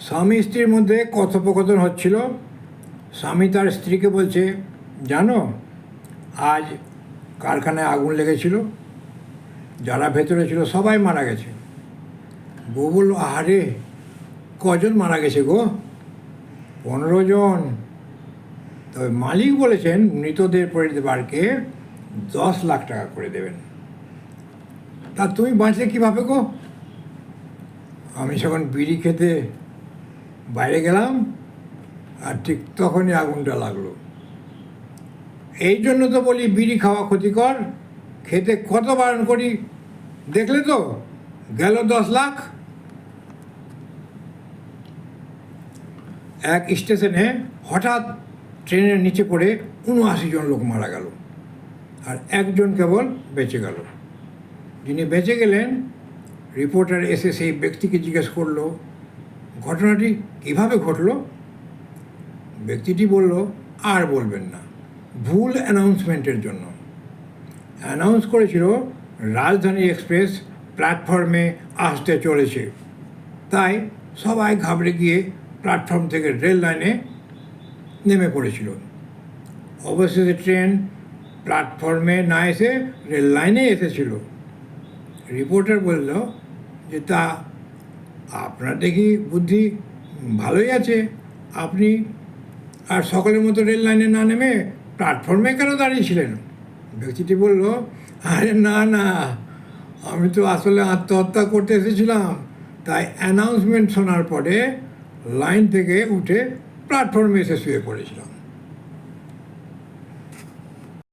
স্বামী স্ত্রীর মধ্যে কথোপকথন হচ্ছিল। স্বামী তার স্ত্রীকে বলছে, জানো আজ কারখানায় আগুন লেগেছিল, যারা ভেতরে ছিল সবাই মারা গেছে। বউ বলল, আরে কজন মারা গেছে গো? 15 জন। তবে মালিক বলেছেন মৃতদের পরিবারকে 10 লাখ টাকা করে দেবেন। তা তুমি বাঁচলে কীভাবে গো? আমি যখন বিড়ি খেতে বাইরে গেলাম আর ঠিক তখনই আগুনটা লাগলো। এই জন্য তো বলি বিড়ি খাওয়া ক্ষতিকর, খেতে কত বারণ করি, দেখলে তো গেল 10 লাখ। এক স্টেশনে হঠাৎ ট্রেনের নিচে পড়ে 79 জন লোক মারা গেল, আর একজন কেবল বেঁচে গেল। যিনি বেঁচে গেলেন, রিপোর্টার এসে সেই ব্যক্তিকে জিজ্ঞেস করলো, ঘটনাটি কীভাবে ঘটলো? ব্যক্তিটি বলল, আর বলবেন না, ভুল অ্যানাউন্সমেন্টের জন্য। অ্যানাউন্স করেছিল রাজধানী এক্সপ্রেস প্ল্যাটফর্মে আসতে চলেছে, তাই সবাই ঘাবড়ে গিয়ে প্ল্যাটফর্ম থেকে রেল লাইনে নেমে পড়েছিল। অবশেষে ট্রেন প্ল্যাটফর্মে না এসে রেল লাইনে এসেছিল। রিপোর্টার বলল যে, তা আপনার দেখি বুদ্ধি ভালোই আছে, আপনি আর সকলের মতো রেল লাইনে না নেমে প্ল্যাটফর্মে কেন দাঁড়িয়েছিলেন? ব্যক্তিটি বলল, আরে না না, আমি তো আসলে আত্মহত্যা করতে এসেছিলাম, তাই অ্যানাউন্সমেন্ট শোনার পরে লাইন থেকে উঠে প্ল্যাটফর্মে এসে শুয়ে পড়েছিলাম।